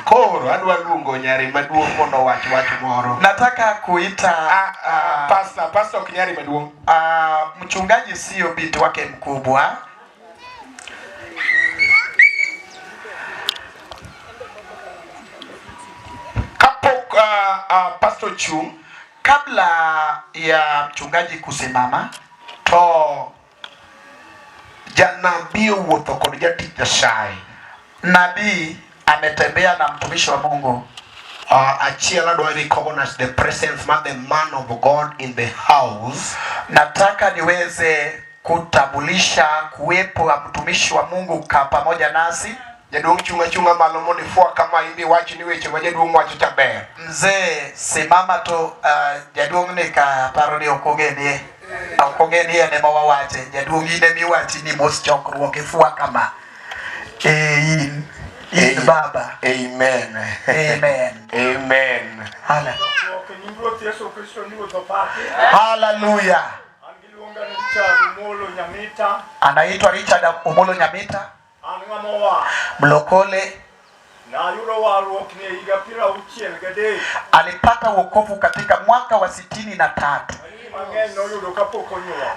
Koro adwa luongo nyari maduong' mondo wach moro. Nataka kuita pastor nyari maduong'. Mchungaji sio binti wake mkubwa. Kapok pastor chung, kabla ya mchungaji kusimama, to janabii wuotho kod jatich Nyasaye. Nabii ametembea na mtumishi wa Mungu. Achiel adwa recognize the presence of the man of God in the house. Nataka niweze kutambulisha kuwepo wa mtumishi wa Mungu pamoja nasi. Jaduong' chunga malo mondo ifua kama ibi wach ni weche ma jaduong' wacho chaber. Mzee simama to jaduong' ni ka paro ni okogenie. Okogenie ne mawawache. Jaduong' ine miwachi ni mos chokruok ifua kama. In Baba. Amen. Amen. Amen. Hallelujah. Anaitwa Richard Omolo Nyamita. Mlokole. Alipata wokovu katika mwaka wa 63.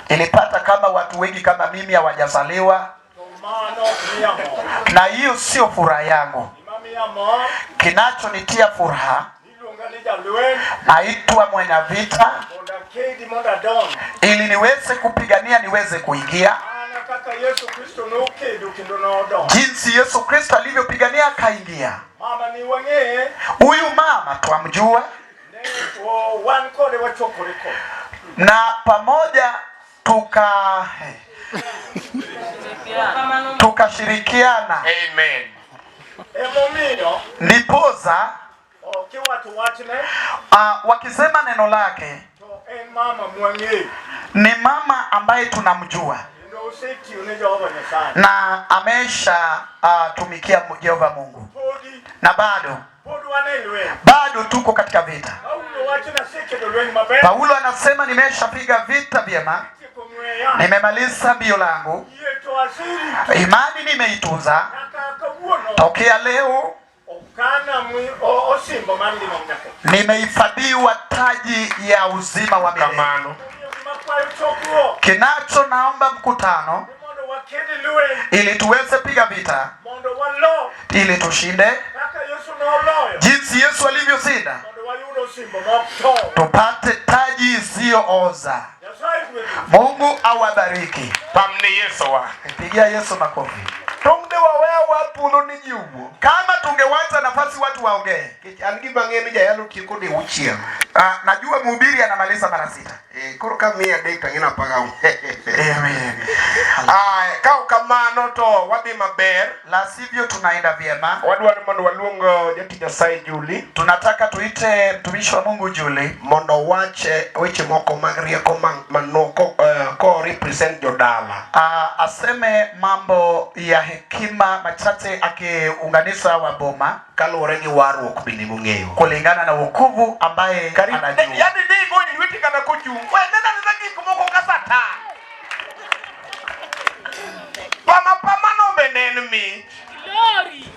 Ilipata kama watu wengi kama mimi hawajazaliwa. Na hiyo sio furaha yangu. Kinachonitia furaha, naitwa mwenye vita ili niweze kupigania, niweze kuingia jinsi Yesu Kristo alivyopigania akaingia. Huyu mama twamjua na pamoja tukashirikiana. Amen. Ndipoza wakisema neno lake ni mama ambaye tunamjua na amesha tumikia Jehova Mungu, na bado tuko katika vita. Paulo anasema nimeshapiga vita vyema, nimemaliza mbio langu, imani nimeitunza. Tokea leo nimehifadhiwa taji ya uzima wa milele. Kinacho naomba mkutano ili tuweze piga vita, ili tushinde jinsi Yesu alivyoshinda, tupate taji isiyooza. Mungu awabariki. Pamne Yesu wa. Pigia Yesu makofi. Tongde wawewa pulo ni jiubo. Kama tungewacha nafasi watu waongee. Angiba ngemi jayalo kiko de uchia. Najua mhubiri anamaliza mara 6. Koro kamia data ngina paga. Amen. Kau kamano to wadi maber, la sivyo tunaenda vyema. Wadwa mondo waluongo jatich Nyasaye Julie. Tunataka tuite mtumishi wa Mungu Julie mondo wache weche moko mag rieko manoko ko represent jodala. Aseme mambo ya hekima machache akiunganisha waboma kaluwore gi warruok bende mong'eyo kulingana na wokovu ambaye anajua. Yaani ndiko ni witi kana kochung. Wewe nenda gik moko kasata. Pamano benen mi. Glory.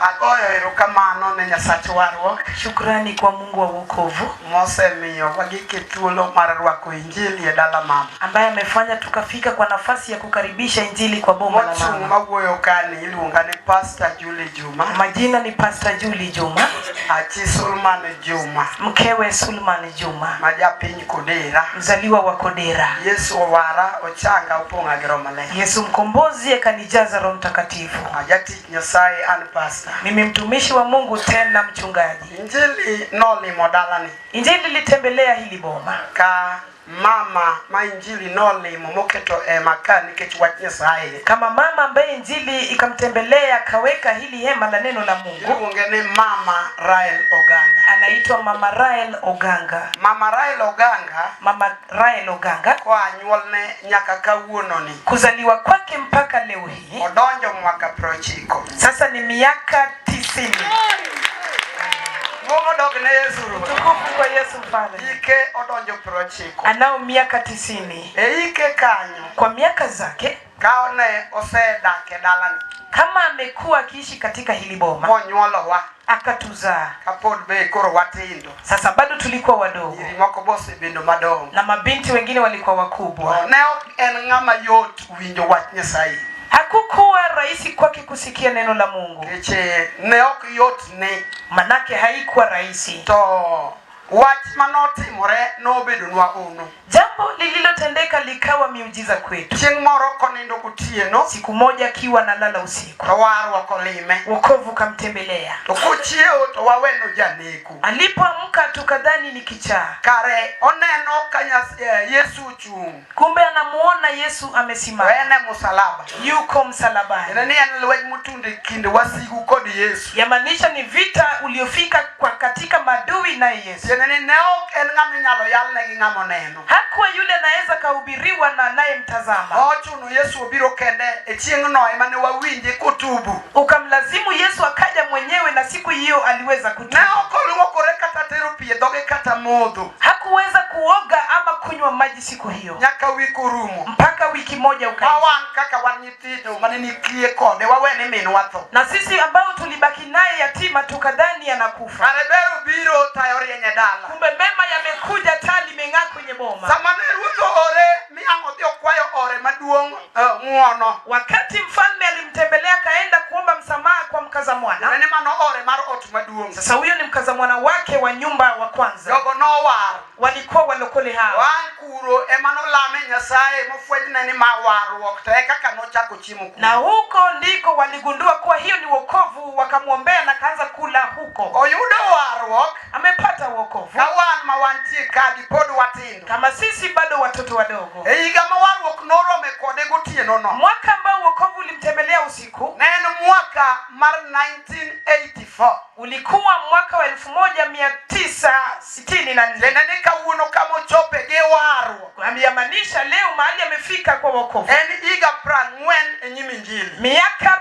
Agoyo erokamano ne Nyasaye warruok. Shukrani kwa Mungu wa wokovu mosemiyo wagike thuolo mar rwako injili e dala mama, ambaye amefanya tukafika kwa nafasi ya kukaribisha injili kwa boma la mama. Mawuoyo kani iluonga ni Pastor Julie Juma. Majina ni Pastor Julie Juma. Achi Sulman Juma. Mkewe Sulman Juma. Majapiny Kodera. Mzaliwa wa Kodera. Yesu owara ochanga uponga gi Roho Maler. Yesu mkombozi akanijaza Roho Mtakatifu. Jatich Nyasaye an pastor. Mimi mtumishi wa Mungu tena mchungaji. Injili nolimo dalani. Injili litembelea hili boma. Ka mama ma injili nolimo moketo makani nikech wach Nyasaye. Kama mama ambaye injili ikamtembelea kaweka hili hema la neno la Mungu. Iluongene Mama Rael Oganga. Anaitwa Mama Rael Oganga. Mama Rael Oganga. Mama Rael Oganga kwa anyuolne nyaka kawuono ni. Kuzaliwa kwake mpaka leo hii. Odonjo mwaka 90. Sasa ni miaka 90. Mungu dogne Yesu. Tukufu kwa Yesu Mfalme. Ike odonjo 90. Anao miaka 90. Ike kanyo. Kwa miaka zake kaone oseda kedalani kama amekuwa akiishi katika hili boma monyuolowa akatuzaa, kapod be koro watindo sasa bado tulikuwa wadogo iri moko bose bindo madongo na mabinti wengine walikuwa wakubwa. ne ok en ng'ama yot winjo wach Nyasaye. Hakukuwa rahisi kwake kusikia neno la Mungu, Keche ne ok yot ni manake haikuwa rahisi. to wach manotimore nobedonwa ono. Jambo lililotendeka likawa miujiza kwetu. Chieng' moro konindo gotieno, Siku moja akiwa analala usiku, to warwa olime wokovu kamtembelea. to kochiewo to waweno janeku. Alipoamka tukadhani ni kichaa, Kare oneno ka Yesu chung kumbe anamuona Yesu amesimama, ene musalaba yuko msalabani. ene ni en lweny motunde kinde wasigu kod Yesu. Yamaanisha ni vita uliofika kwa katika madui na Yesu. Ene ni ne ok en ng'ama inyalo yalne gi ng'ama oneno. Hakuwa yule anaweza kahubiriwa na anayemtazama. Ochuno Yesu obiro kende e chieng'no ema ne wawinje kotubu. Ukamlazimu Yesu akaja mwenyewe, na siku hiyo aliweza kutubu. Ne ok oluokore kata tero pi e dhoge kata modho. Hakuweza kuoga ama kunywa maji siku hiyo Nyaka wiki orumo. mpaka wiki moja ukaisha. Wan kaka wan nyithindo mane nitie kode wawene minwa tho. Na sisi ambao tulibaki naye yatima tukadhani anakufa. Kare bero biro tayo rienye dala. Kumbe mema yamekuja, taa limeng'aa kwenye boma. Sama ne ruodh ore miango dhi okwayo ore maduong' ng'uono. Wakati mfalme alimtembelea kaenda kuomba msamaha kwa mkaza mwana. Ene mano ore mar ot maduong'. Sasa huyo ni mkaza mwana wake wa nyumba wa kwanza. Jogo nowar. Walikuwa walokole hao. Wan kuro emano lame Nyasaye mofwenyne ni ma warruok to eka kanochako chiemo kuno. Na huko ndiko waligundua kuwa hiyo ni wokovu, wakamwombea na kaanza kula huko. Oyudo warruok. Amepata wokovu. Ka wan ma wantie kadi pod watindo. Kama sisi bado watoto wadogo. E higa ma warruok norome kode gotieno no. Mwaka ambao wokovu ulimtembelea usiku, Ne en mwaka mar 1984. ulikuwa mwaka wa 1964. Lene ni kawuono kama ochope gi warruok. Yamaanisha leo mahali amefika kwa wokovu. En higa 40 e nyim Injili. Miaka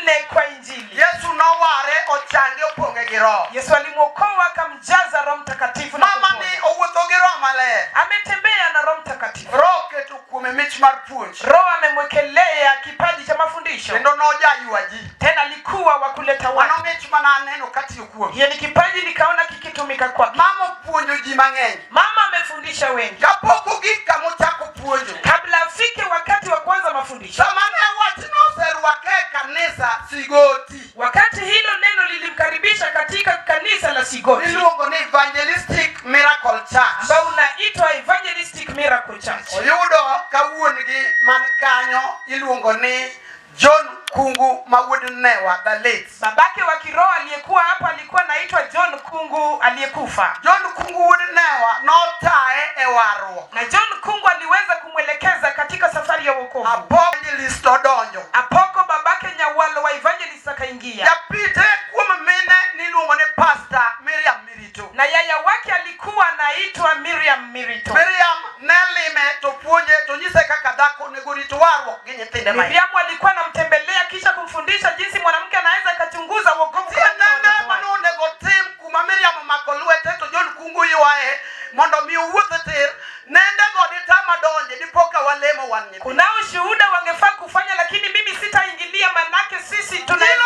44 kwa Injili. Yesu noware ochange opong'e gi roho. Yesu alimwokoa akamjaza Roho Mtakatifu na Mama ni owuotho gi roho maler. ametembea na Roho Mtakatifu. Roho keto kuome mich mar puonj. Roho amemwekelea kipaji cha mafundisho. Kendo nojaywa ji. Tena alikuwa wa kuleta watu. Mano mich mana aneno katiyo kuome. Hiyo ni kipaji nikaona kikitumika kwake. Mama puonjo ji mang'eny. Mama amefundisha wengi. Kapok ogik kama ochako puonjo. Kabla afike wakati wa kwanza mafundisho. Sama ne wachno oserwake e kanisa Sigoti. Wakati hilo neno lilimkaribisha katika kanisa la Sigoti. Iluongo ni Evangelistic Miracle Church. Ambao unaitwa Evangelistic Miracle Church. Oyudo kawuongi man kanyo iluongo ni John Kungu mawuod Newa the late. Babake wa kiroho aliyekuwa hapa alikuwa anaitwa John Kungu aliyekufa. John Kungu wuod Newa notae e warruok. Na John Kungu aliweza kumwelekeza katika safari ya wokovu. Evangelist odonjo. Apoko babake Nyawalo wa Evangelist akaingia. Japite kuom mine niluongo ni Pastor Miriam Mirito. Na yaya wake alikuwa anaitwa Miriam Mirito. Miriam nelime to puonje to nyise kaka dhako nego rito warruok gi nyithinde mai. Miriam alikuwa anamtembelea kisha kumfundisha jinsi mwanamke anaweza akachunguza wokovu. Nende mano nego tim kuma Miriam mako lwete to John Kungu ywae mondo mi owuoth tir. Nende godi tama donje dipoka walemo wan nyithinde. Kuna ushuhuda wangefaa kufanya, lakini mimi sitaingilia, manake sisi tunaweza.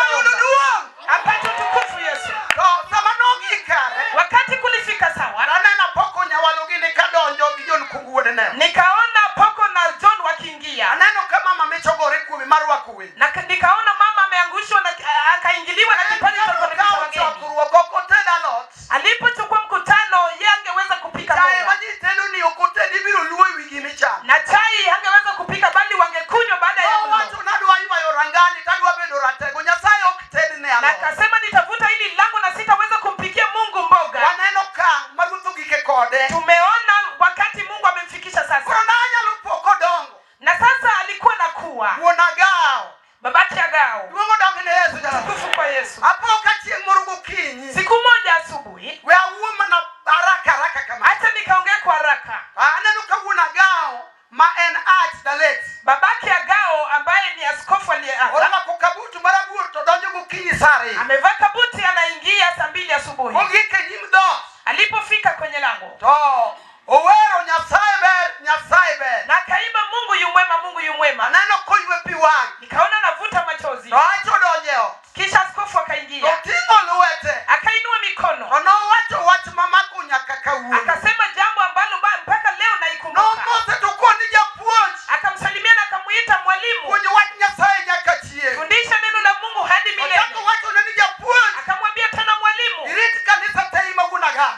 Apate tukufu Yesu. To sama nogikare. Wakati kulifika sawa. Anena poko Nyawalo gini kadonjo gi John Kungu wuod Newa. Nikaona Poko na John wakiingia. Aneno kama mama chogore kuomi mar wako winy. Na nikaona mama ameangushwa na akaingiliwa na kipaji cha kukaribisha wageni. Alipochukua mkutano, yeye angeweza kupika mboga. Na chai hangeweza kupika, bali wangekunywa baada ya kula. Na akasema nitavuta hili lango na sitaweza kumpikia Mungu mboga. Tumeona wakati Mungu amemfikisha sasa. Na sasa alikuwa na kuwa babake Agao. Tukufu kwa Yesu. Siku moja asubuhi, hata nikaongea kwa haraka. Babake Agao ambaye ni askofu aliyeanza amevaa kabuti, anaingia saa 2 asubuhi. Alipofika kwenye lango Owero Nyasaye ber, Nyasaye ber. na akaimba Mungu yu mwema, Mungu yu mwema. Aneno koywe akaingia. Akainua mikono. Akasema jambo ambalo mpaka leo naikumbuka. Akamsalimia na akamuita mwalimu. Fundisha neno la Mungu hadi milele. Akamwambia tena mwalimu,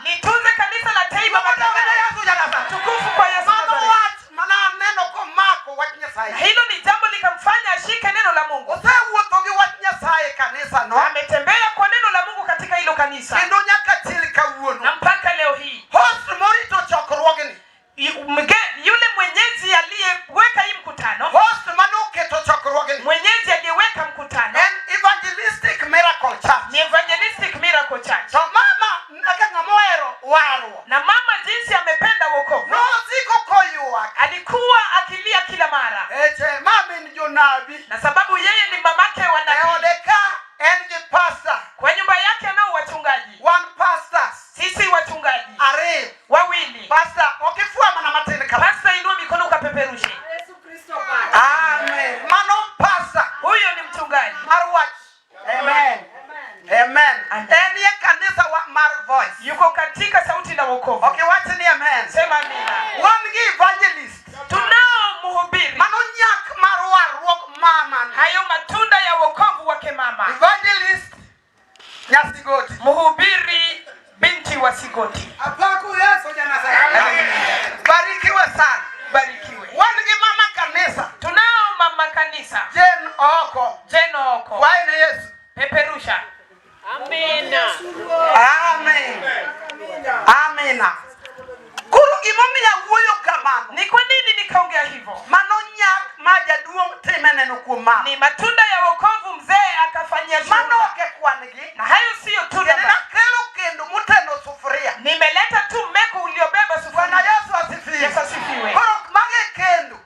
litunze kanisa la Taiba. Tukufu kwa Yesu Nazareti. Hilo ni jambo likamfanya ashike neno la Mungu. Ametembea kwa neno la Mungu katika hilo kanisa. Na mpaka leo hii yule mwenyezi aliyeweka hii mkutano, mwenyezi aliyeweka mkutano ni Evangelistic Miracle Church. Na mama jinsi amependa wokovu, alikuwa akilia kila mara. Na sababu yeye ni mamake wa nabii, kwa nyumba yake anao wachungaji. Sisi wachungaji wawili. Pasta, inua mikono ukapeperushe. Amen. Huyo ni mchungaji. Amen. Yuko katika sauti la wokovu. Sema amina. Tunao mhubiri. Hayo matunda ya wokovu wake mama. Mhubiri binti wa Sigoti. Barikiwe sana. Barikiwe. Tunao mama kanisa. Jane Oko. Bwana Yesu. Peperusha. Amina. Ni kwa nini nikaongea hivyo? Ni matunda ya wokovu mzee akafanyia shuhuda. Na hayo sio tu. Nimeleta tu meko uliobeba sufuria. Yesu asifiwe.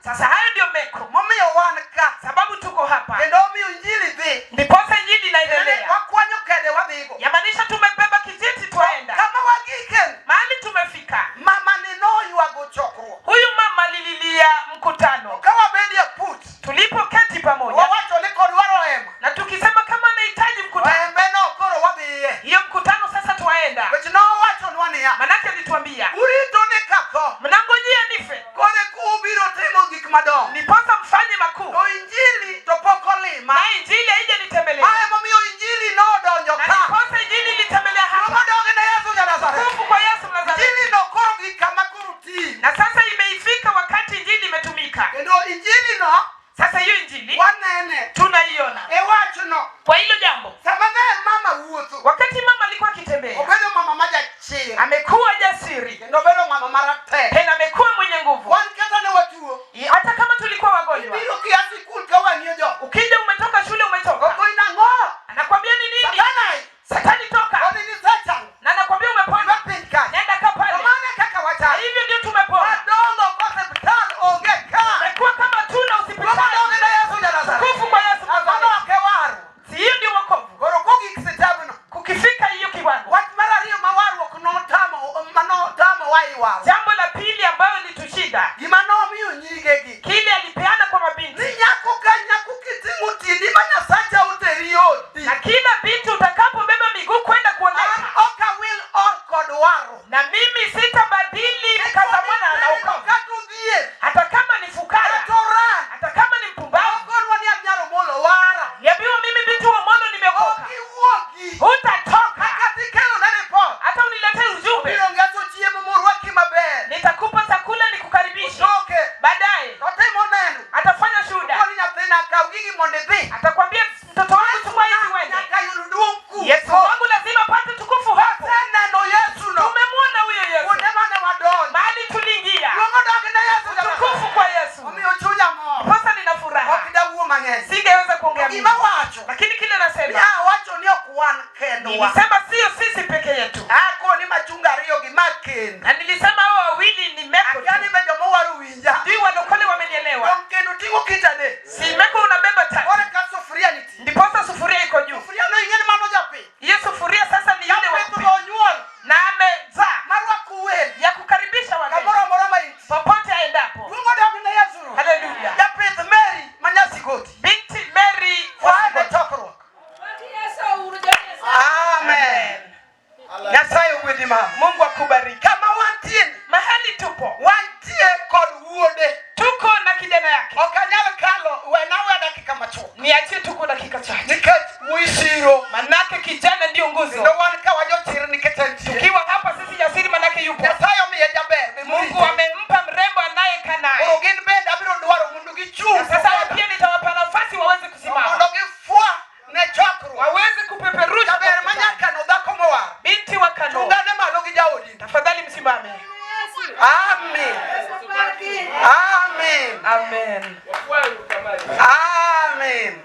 Sasa hayo ndio meko. Sababu tuko hapa. Ndiposa injili inaendelea. Yamaanisha tumebeba kijiti tuenda. Mahali tumefika. Huyu mama alililia mkutano. Tulipoketi pamoja. Na tukisema kama anahitaji mkutano, hiyo mkutano sasa tuwaenda. Manake alituambia, mnangojea nife niposa mfanye makuu. Na injili haija nitembelea. Na niposa injili nitembelea hapa. Kufu kwa Yesu Nazareti. Na sasa imeifika wakati injili imetumika. Sasa hiyo injili tunaiona. Kwa hilo jambo, wakati mama alikuwa akitembea, amekuwa jasiri. Tena amekuwa mwenye nguvu. Hata kama tulikuwa wagonjwa, ukija umetoka shule umetoka, anakuambia ni nini? Satani toka. Na anakuambia umepona. Nenda kapale. Hivyo ndio tumepona. Umekuwa kama tuna hospitali. Kufu kwa Yesu. Hiyo ndio wokovu. Kukifika hiyo kiwango. Jambo la pili ambayo litushida, kile alipeana kwa mabinti. Na kila binti utakapobeba miguu kwenda kuonesha, na mimi sitabadili mkaza mwana na wokovu. Hata kama ni fukara, hata kama ni mpumbavu, niambiwa mimi binti wa Mono nimeokoka. Hutatoka. Hata uniletee ujumbe, nitakupa chakula nikukaribishe. Baadaye atafanya shuhuda. Atakwambia mtoto wangu chukua hizi uende. Yesu wangu lazima apate tukufu hapo. Tumemwona huyo Yesu. Mahali tuliingia. Tukufu kwa Yesu. Sasa nina furaha. Singeweza kuongea mimi. Lakini kile nasema, nilisema sio sisi peke yetu. Na nilisema hao wawili ni meko. Ndio walokole wamenielewa. Si meko unabeba tatu. Ndiposa sufuria iko juu. Hiyo sufuria sasa ni yule wa kupi. Na amezaa ya kukaribisha wageni popote aendapo. Haleluya. Binti Mary wa Sigoti. ogwedhi mama. Mungu akubariki. Kama wantie Mahali tupo, wantie kod wuode. tuko na kijana yake. Okanyal kalo wenawe dakika machuok. Niachie tuko dakika chache. Nikech muisiro. Manake kijana ndio nguzo. Ndo wan ka wajochir nikech Tukiwa hapa sisi jasiri manake yupo. Nyasaye omiye jaber. Mungu amempa mrembo anayekaa naye. Ogin bende abiro dwaro mondo gichung'. Sasa pia nitawapa nafasi waweze kusimama. Mondo gifua ne chokruok. Waweze kupeperusha. Jaber manyaka no dhako mowar. Binti wa Kano. Chungane malo gi jaodi. Tafadhali msimame. Amen. Amen. Amen. Amen.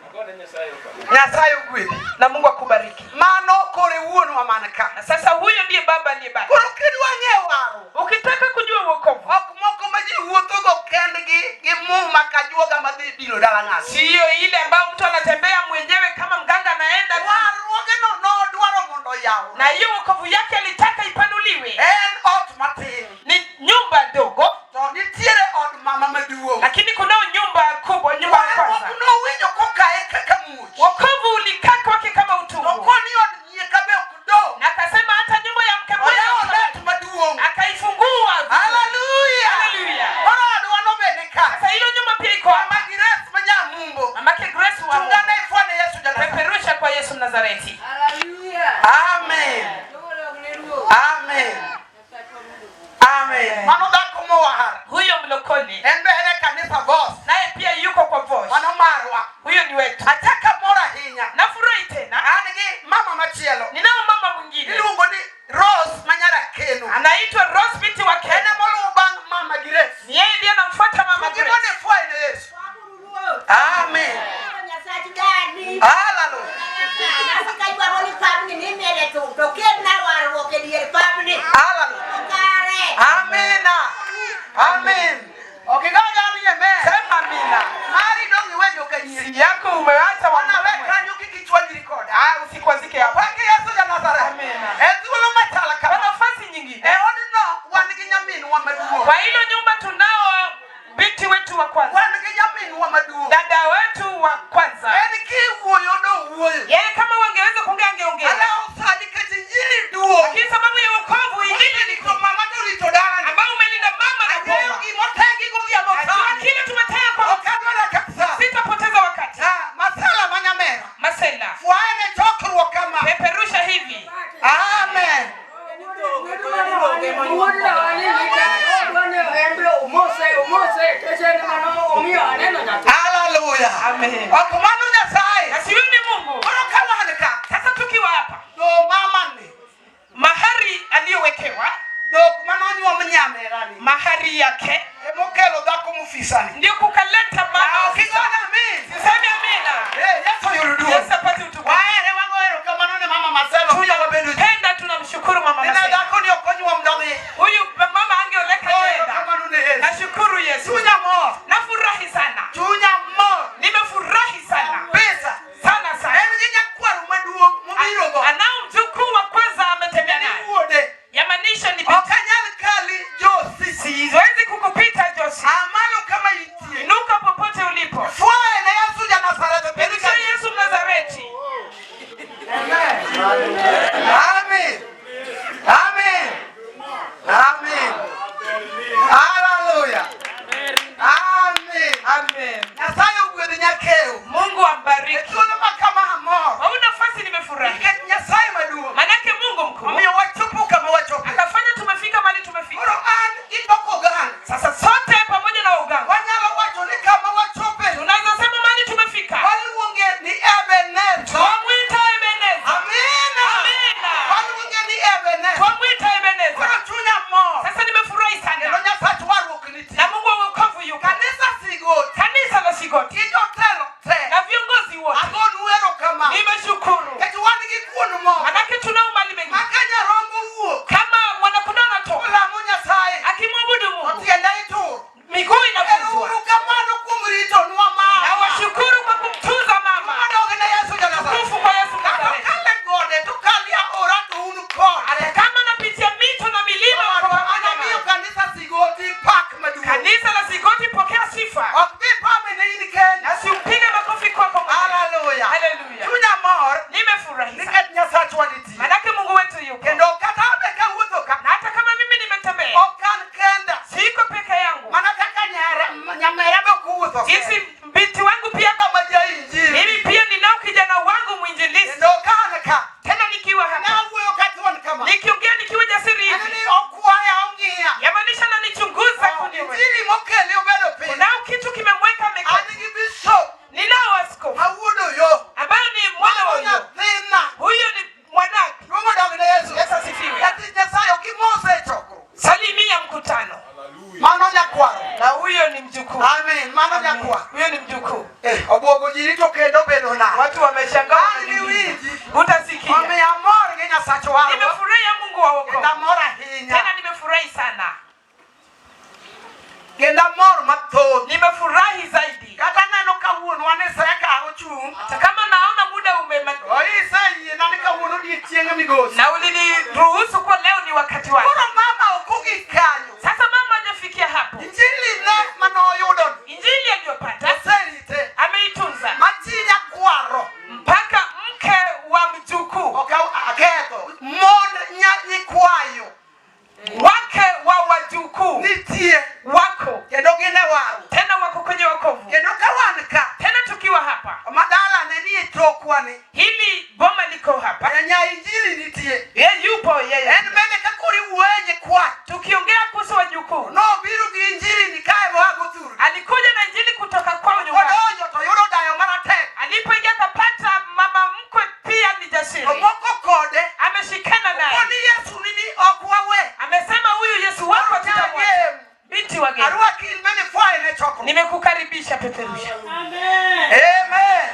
Nyasaye ogwedhi. Na Mungu akubariki. Mano kore wuonwa man ka. Sasa huyo ndiye baba aliyebaki. Koro kidwa ng'eyo waro. Ukitaka kujua wokovu, Ok moko ma ji wuothogo kendgi gi muma ka juoga madhi dino dala ng'ato. sio ile ambayo mtu anatembea mwenyewe kama mganga anaenda. Warruogeno nodwaro mondo yaw. Na hiyo wokovu yake alitaka ipanuliwe. En ot matin. Ni nyumba dogo, To nitiere od mama maduong'. lakini kuna nyumba kubwa, nyumba ya kwanza. Warruok nowinjo kokaye kaka muoch. Wokovu ulikaa kwake kama To utumwa. koni od nyieka be ok dong'. Na akasema hata nyumba ya mke Oyawo mmoja net maduong'. akaifungua. Hallelujah. Hallelujah. Koro odwa nobede ka. Sasa hilo nyumba pia iko hapa. Mama Grace ma nyamumbo. Mamake Grace wa Mungu. Chungane ifwane Yesu Janazaret. Peperusha kwa Yesu Mnazareti. Amen. Amen. Amen. Mano dhako mowar. Huyo mlokole En be ene kanisa Vos. naye pia yuko kwa Vosh. Mano marwa. Huyo ni wetu. Achaka mor ahinya. Nafurahi tena, An gi mama machielo. ninao mama mwingine Iluongo ni Rose Manyara Keno. anaitwa Rose binti wa Kenya. Ene moluwo bang' mama Grace. Ni yeye ndiye anamfuata mama Tugimone Grace. fwai ne Yesu. Amen. Hallelujah. Hallelujah. Amen. Amen. Okigaga ni amen. Sema amina. Mari dongi wewe ukanyiri. Yako umeacha Wana wana weka nyuki kichwa ni record. usikwazike hapa. Wake Yesu ya Nazareth. Amen. Ezulo matala Kwa kama. nafasi nyingine. Odino wanigi nyamin wa maduo. Kwa hilo nyumba tunao binti wetu wa kwanza. Wanigi nyamin wa maduo. Dada wetu wa kwanza. Eni kiwuoyo do wuoyo. Yeye kama wangeweza kuongea angeongea. Ala usadi kati njiri duo. Lakini sababu ya wokovu Ili ni kwa mama tulito dala. ambao umelinda mama na Ayo boma. gimotengi gogia Ajua motani. kile tumetaya kwa Okadwala kabisa. sitapoteza wakati. Masala manyamera. Masela. Fuane chokruok kama. Peperusha hivi. Amen. Hallelujah. Amen. Okumanu Nyasaye. Na siyo ni Mungu. Oro kawanka. Sasa tukiwa hapa, Do mama ni. mahari aliyowekewa, Do kumanu nyuwa mnyamera ni. mahari yake Emokelo dhako mufisani. ndio kukaleta mama. Ukigona mi. Sisemi amina. Yesu yurudu. Yesu apate utukufu. Waere wangoero kamanu ni mama Maselo. Tuya wabendu. Penda tunamshukuru mama Nina Masela. dhako ni okonywa mdami. Huyu mama angeoleka Oyo kwenda. kamanu ni Yesu. Nashukuru Yesu. Tunya mo. Nafurahi sana. Tunya mo. Nimefurahi sana. Pesa. Sana sana. En ginya kwaru maduong' mobiro go. Anao mjukuu wa kwanza ametembea Ni naye. wuode. Yamaanisha ni Okanyal kali Josi. siwezi kukupita Josi. Amalo kama itie. Inuka popote ulipo. Fuae na Yesu ya Nazareth. Peperusha Yesu Mnazareti. Amen. Amen. Amen. Hallelujah. Amen. Amen. Nyasaye ogwedhi nyakeo. Mungu ambariki. Ethuolo ma kama amor. Kwa nafasi nimefurahi. Nikech Nyasaye maduong'. Manake Mungu mkuu Omiyo wachopo kama wachopo. akafanya tumefika mahali Koro tumefika. an gidoko gan. Sasa sote pamoja na uganga Wanyalo wacho ni kama wachope. tunaweza sema mahali tumefika. Waluonge ni Ebenezer. Wamwita Ebeneza. Amina. Amina. Waluonge ni mano nyakwa. Huyo ni mjukuu. Obuogo jirito kendo bedo na. Watu wameshangaa. Ni wiji. Utasikia. Wameamor ngenya sacho wao. Nimefurahia Mungu wa wokovu. Kenda mora hinya. Tena nimefurahi sana. Kenda mor matho. Nimefurahi zaidi. Kata neno kawuono wane seka ochung. Hata kama naona muda umemalizika. Oi sai nani kawuono di chieng migosi. Na uliniruhusu kwa leo ni wakati wake. Kuna mama ukugi kanyo. Sasa mama hajafikia hapo. Injili ne mano yudon. Injili aliyopata Serite. ameitunza. Machinya kwaro. Mpaka mke wa mjukuu. Okao aketo. Mon nya ikwayo. Wake wa wajukuu. Nitie. Wako. Kendo gine waru. Tena wako kwenye wokovu. Kendo kawanka. Tena tukiwa hapa. Madala neni tokwani. Hili boma liko hapa. Nya injili nitie. Yupo yeye. En mene kakuri uwenye kwa. Tukiongea kuhusu wajukuu. No biru gi injili nikae wago thuru. Alikuja na injili kutoka kwao nyumbani. Odonjo to yudo dayo marate. Alipoingia kapata mama mkwe pia ni jasiri. Omoko kode. Ameshikana naye. Kwani Yesu nini okwawe. Amesema huyu Yesu wako tutamwacha. Binti wa geni. Arua kilmeni fwae ne choko. Nimekukaribisha peperusha. Amen.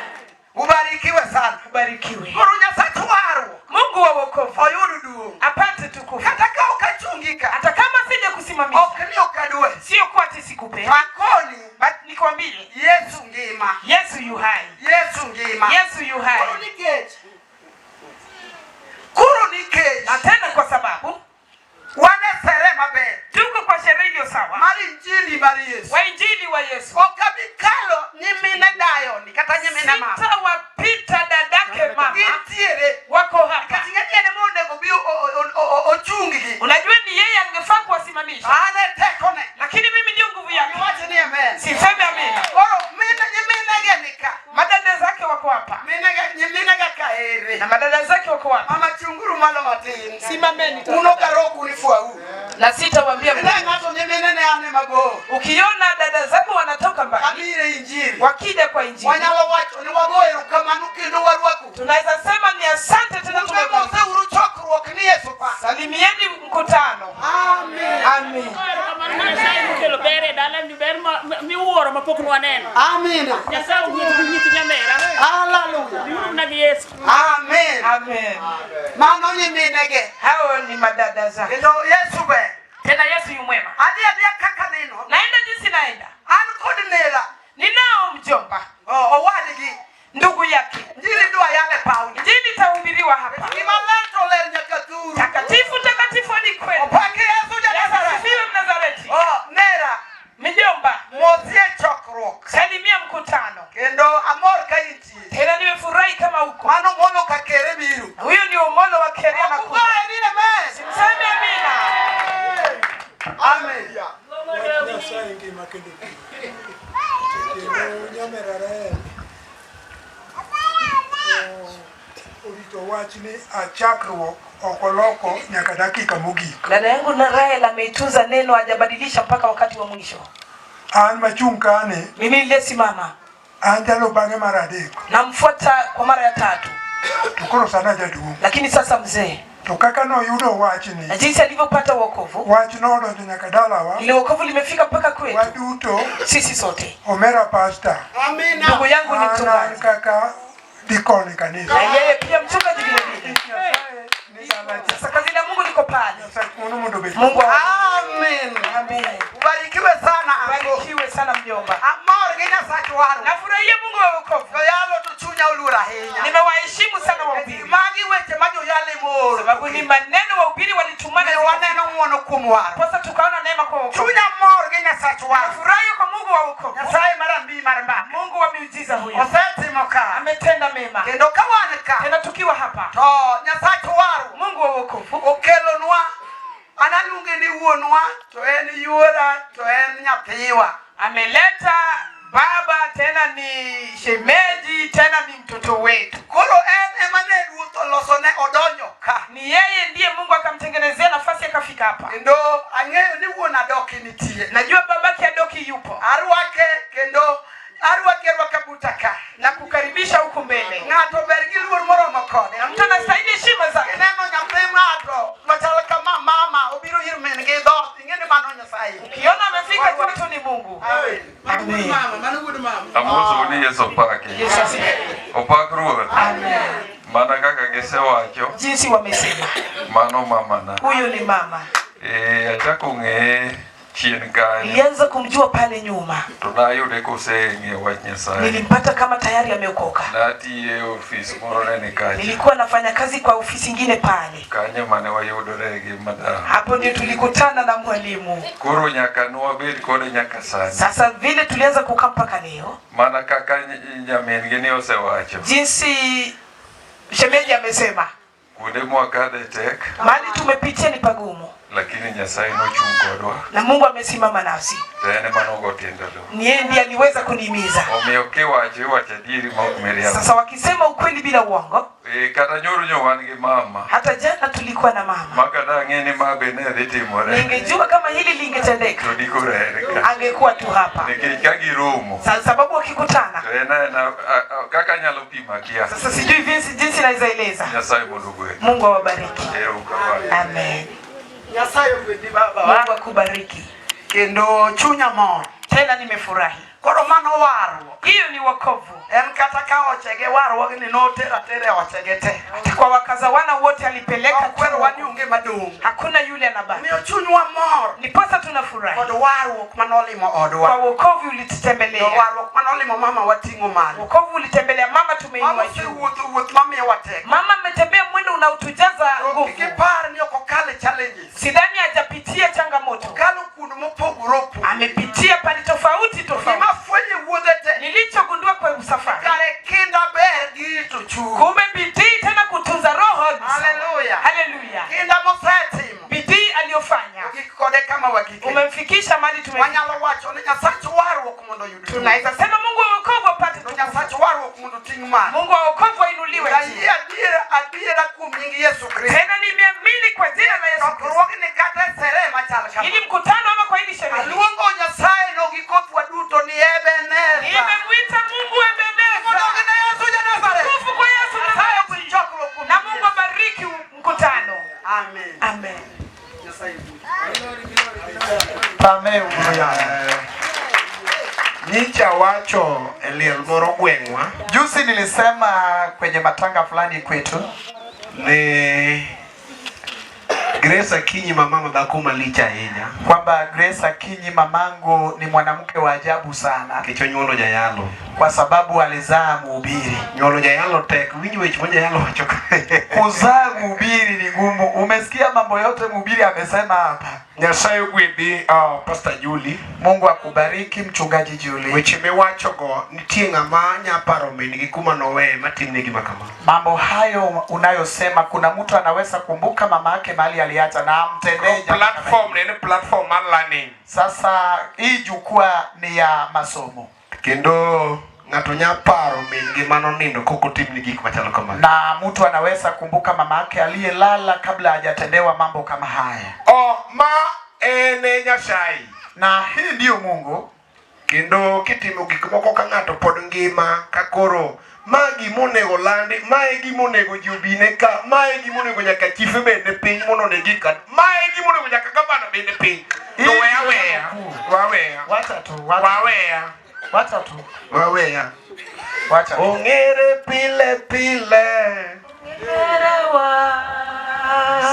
Ubarikiwe sana. Ubarikiwe. Kurunya satuwaru. Mungu wa wokovu. Oyudu duo. Apate tukufu. Kataka ukachungika. Hata kama sija kusimamisha. Okni okadwe. Sio kwa tisikupe. Fakoni. But nikwambie. Yesu ngima. Yesu yu hai. Yesu ngima. Yesu yu hai. Kuru ni keji. Na tena kwa sababu. Wane sere mabe. Tuko kwa sherehe iliyo sawa. Mari injili mari Yesu. Wa injili wa Yesu. Okabikalo nyimine dayo. Nikata nyimine mama. Sita wapita dadake mama. Itiere. Wako hapa. Katingene ne monde gobi ochungi. Unajua ni yeye angefaa kuwasimamisha. Ane tekone. Lakini mimi ndio nguvu yake. Wacha ni amen. Siseme amina. Oro nyimine genika. Madada zake wako hapa. Nyimine kaere. Na madada zake wako hapa. Mama chunguru malo matini. Simameni. Uno karoku ni fuau. Na sitawaambia Ndio ngato nyimine ne ane mago. ukiona dada zako wanatoka mbali. Amire injili. Wakija kwa injili. Wanyalo wacho ni wagoyo kama nukindo warwaku. Tunaweza sema ni asante tena tumemose uruchokruok ni Yesu pa. Salimieni mkutano. Amen. Amen. Amina. Hallelujah. Amen. Amen. Mano nyiminege. Hao ni madada zake. Ndio Yesu be. Tena Yesu yu mwema. Hadi kaka neno. Naenda jinsi naenda. Ankodnela. Ninao mjomba. Owadigi. Ndugu yake. Njili dua yale Paulo. Injili itahubiriwa hapa. Imalento le nyakaturu. Takatifu takatifu ni kweli. Opake Yesu ja Nazareti. Asifiwe Mnazareti. Nera. Mjomba. Mozie chokruok. Salimia mkutano. Kendo amor kaiti. Tena nimefurahi kama huko. Mano mono kakere biru. Huyo ni omolo wa Keria na kuja. Simseme amina. Amen. Achakruok okoloko nyaka dakika mogik. Dada yangu na Rael ameitunza neno, hajabadilisha mpaka wakati wa mwisho. An machung kane. Mimi niliyesimama. An jalo bange mar adek. Namfuata kwa mara ya 3. Tukoro sana jaduong'. Lakini sasa mzee. To kaka no yudo wachni. Na jinsi alivyopata wokovu. Wach no odonjo nyaka dalawa. Ile wokovu limefika mpaka kwetu. Waduto. Sisi sote. Omera pastor. Amina. Ndugu yangu ni mchungaji. Kaka dikoni kanisa. Na yeye pia mchungaji vile vile. Sasa kazi la Mungu liko pale. Mungu amen. Amen. Ubarikiwe sana. Ubarikiwe sana mjomba. Amor gina sachuaro. Nafurahia Mungu wa wokovu. Yalo tuchunya ulura henya. Nimewaheshimu sana wahubiri. Magi weche majo yale moro. Sababu ni maneno wahubiri walitumana. Ni waneno muono kumwaro. Sasa tukaona neema kwa wokovu. Chunya mor gina sachuaro. Nafurahi kwa Mungu wa wokovu. Nyasaye mara mbi mara mba. Mungu wa miujiza huyo. Oseti moka. Ametenda mema. Kendo kawaneka. Tena tukiwa hapa. To nyasachuaro. Mungu wa wokovu. Okelonwa. Analunge ni uonwa. To en yuora. To en nyathiwa. Ameleta baba, tena ni shemeji, tena ni mtoto wetu. Kolo en emane ruto losone odonyo ka. Ni yeye ndiye Mungu akamtengenezea nafasi akafika hapa. Ndo angeyo ni uona doki nitie. Najua babake Adoki yupo. Arwake kendo arwake rwakabutaka. Na kukaribisha huku mbele. Ngato bergi luor moro makode. Na mtu anastahili heshima zake. Neno nyathi ngato machala kama mama obiro yir men ge dot ingene mano Nyasaye. Ukiona amefika kwetu ni Mungu. Amen. Yesu pake. Yesu asifiwe. Opak Ruoth. Amen. Mana kaka gisewacho. Jinsi wamesema. Mano mamana. Huyu ni mama. Achako ng'e chien kanyo. Nilianza kumjua pale nyuma. To nayude koseng'e wach Nyasaye. Nilimpata kama tayari ameokoka. Natiye ofis moro ne kacha. Nilikuwa nafanya kazi kwa ofisi nyingine pale. Kanyo mane wayudore gi madam. Hapo ndio tulikutana na mwalimu. Koro nyaka nwabed kode nyaka sani. Sasa vile tulianza kukaa mpaka leo. Mana kaka nyamin gi ne osewacho. Jinsi shemeji amesema. Kuonde mwakadhe tek. Mali tumepitia ni pagumu. Lakini Nyasaye nochung' kodwa. Na Mungu amesimama nasi. Tene manogo tiendalo. Ni yeye ndiye aliweza kunihimiza. Omiyo kiwacho iwacho adieri ma ok miriambo. Sasa wakisema ukweli bila uongo. Kata nyoro wan gi mama. Hata jana tulikuwa na mama. Makata ng'eni ma be ne dhi timore. Ningejua kama hili lingetendeka. To diko rere ka. Angekuwa tu hapa. Nikech ka giromo. Sababu wakikutana. Ena kaka nyalo pima kiasi. Sasa sijui jinsi naweza eleza. Nyasaye mondo gwe. Mungu awabariki. Amen. Nyasaye ogwedhi baba. Mungu akubariki. Kendo chunya mor. Tena nimefurahi. Koro mano warruok. Hiyo ni wokovu. En kata ka ochege warruok ni notera tere ochege te. Kwa wakazawana wote alipeleka kwero wani unge madung. Hakuna yule anabaki. Miyo chunywa mor. Niposa tunafurahi. Kod warruok manolimo odwa. Kwa wokovu ulitutembelea. Warruok manolimo mama wating'o malo. Wokovu ulitembelea mama tumeinua juu. Wuoth mamiyo watek. Mama ametembea mwendo unaotujaza nguvu. Kipar ni okokale challenges. Sidhani hajapitia changamoto. Kalo kuno mopogore opogore. Amepitia pale tofauti. Nilichogundua kwa usafari. Kare kinda ber gitu chu. Kumbe bidii tena kutunza roho. Hallelujah. Hallelujah. Kinda mosetim. Bidii aliyofanya. Ukikode kama wakike. Umemfikisha mali tumefika. Wanyalo wacho ni Nyasaye warruok mondo yudu. Tunaweza sema Mungu wa wokovu apate tu. Nyasaye warruok mondo ting' malo. Mungu wa wokovu ainuliwe. Adiera kuom nying Yesu Kristo. Tena nimeamini kwa jina la Yesu Kristo. Rogi ni kata sere machal kama. Ili mkutano ama kwa hili sherehe. Aluongo Nyasaye no gikotwa duto ni Ebeneza. Nimemwita Mungu Ebeneza. Mungu na Yesu ja Nazareth. Kufu kwa Yesu Nyasaye kuchokro kuom. Na Mungu abariki mkutano. Amen. Amen. Nyasaye. Pame uya. Nicha wacho eliel moro gweng'wa. Juzi nilisema kwenye matanga fulani kwetu ni Grace Akinyi mama madhako malicha ahinya. Kwamba Grace Akinyi mamangu ni mwanamke wa ajabu sana. Kicho nyuolo jayalo. Kwa sababu alizaa mhubiri. Nyuolo jayalo tek. Winyo wech moja yalo wacho. Kuzaa mhubiri ni ngumu. Umesikia mambo yote mhubiri amesema hapa. Nyasaye gwedhi Pastor Julie. Mungu akubariki mchungaji Julie. Weche mewacho go nitie ng'ama nyaparo min gi kuma nowe matimne gima kama. Mambo hayo unayosema kuna mtu anaweza kumbuka mama yake mahali aliacha na amtendee platform ni platform man learning. Sasa hii jukwaa ni ya masomo. Kendo ng'ato nyaparo min gi mano nindo koko timni gik machalo kama. Na mtu anaweza kumbuka mama yake aliyelala kabla hajatendewa mambo kama haya. Ma ene Nyasaye. Na hii ndio Mungu. Kendo kitimo gik moko ka ng'ato pod ngima ka koro magi monego landi, maegi monego jubine ka, maegi monego nyaka chife bende piny mondo ne gika, maegi monego nyaka gavana bende piny. To waweya. Wacha. Ong'ere pile pile. Ongerewa.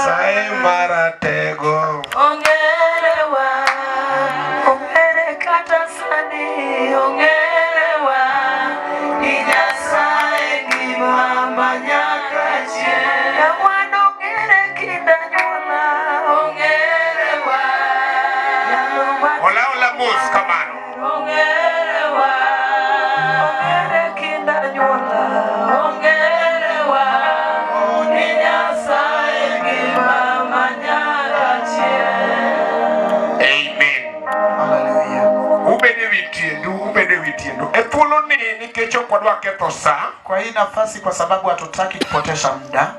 Sai maratego. Ongerewa. Ongere kata sani. Ongerewa. Inyasaye ngima manyaka chie. Yawano ongere kinda nyola. Ongerewa. Ola mos kamano. Ongerewa. Ongere kinda nyola. Ongerewa. Inyasaye ngima manyaka chie. Amen. Hallelujah. Ubede witiendu. E thuolo ni nikech ok wadwa ketho saa. Kwa hii nafasi kwa sababu hatutaki kupotesha muda.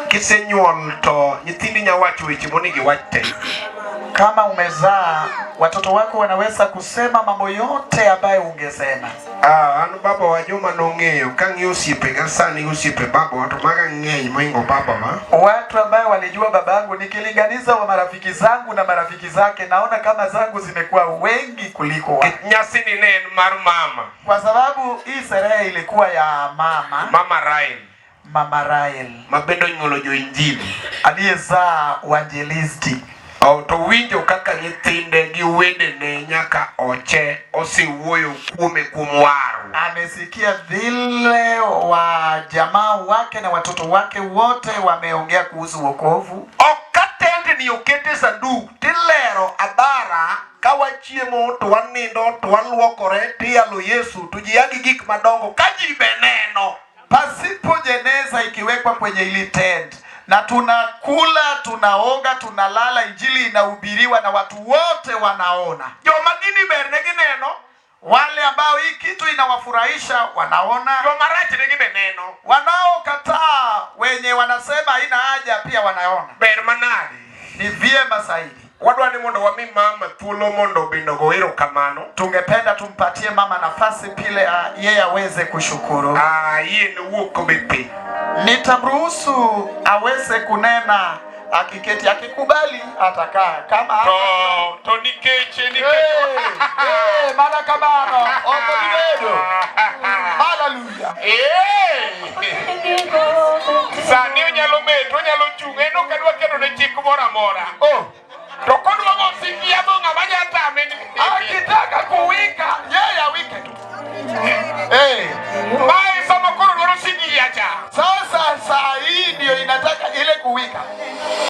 Kisenyuol to nyithindi nyawacho weche monego iwach te. kama umezaa, watoto wako wanaweza kusema mambo yote ambayo ungesema. An baba wa joma nong'eyo kang'i osiepe ga sani osiepe baba watu maga ng'eny moingo baba ma. Watu ambao walijua babangu nikilinganiza wa marafiki zangu na marafiki zake, naona kama zangu zimekuwa wengi kuliko wa. Nyasi ni nen mar mama. Kwa sababu hii sherehe ilikuwa ya mama. Mama Rael. Mama Rael. Mabendo nyolo jo injili. Aliyezaa uinjilisti. To winjo kaka nyithinde gi wedene nyaka oche osiwuoyo kuome kuom waru. Amesikia vile wa jamaa wake na watoto wake wote wameongea kuhusu wokovu. Okatende ni okete sandu tilero abara kawachiemo to wanindo to waluokore tialo Yesu tujiagi gik madongo kaji beneno. Pasipo jeneza ikiwekwa kwenye ili tent, na tunakula, tunaoga, tunalala, injili inahubiriwa na watu wote wanaona. Joma gini berne gineno, wale ambao hii kitu inawafurahisha wanaona. Joma rachne gibeneno, wanaokataa wenye wanasema haina haja pia wanaona. Ber manadi ni vyema zaidi. Wadwani mondo wami mama thuolo mondo binogo erokamano. Tungependa tumpatie mama nafasi pile yeye aweze kushukuru. Yeye wuok obepe. Nitamruhusu aweze kunena, akiketi, akikubali atakaa kama to nikeche mana kamano oko dibedo. Hallelujah. Sani onyalo meto, onyalo chung' eno kadwa kendo ne chik moro amora.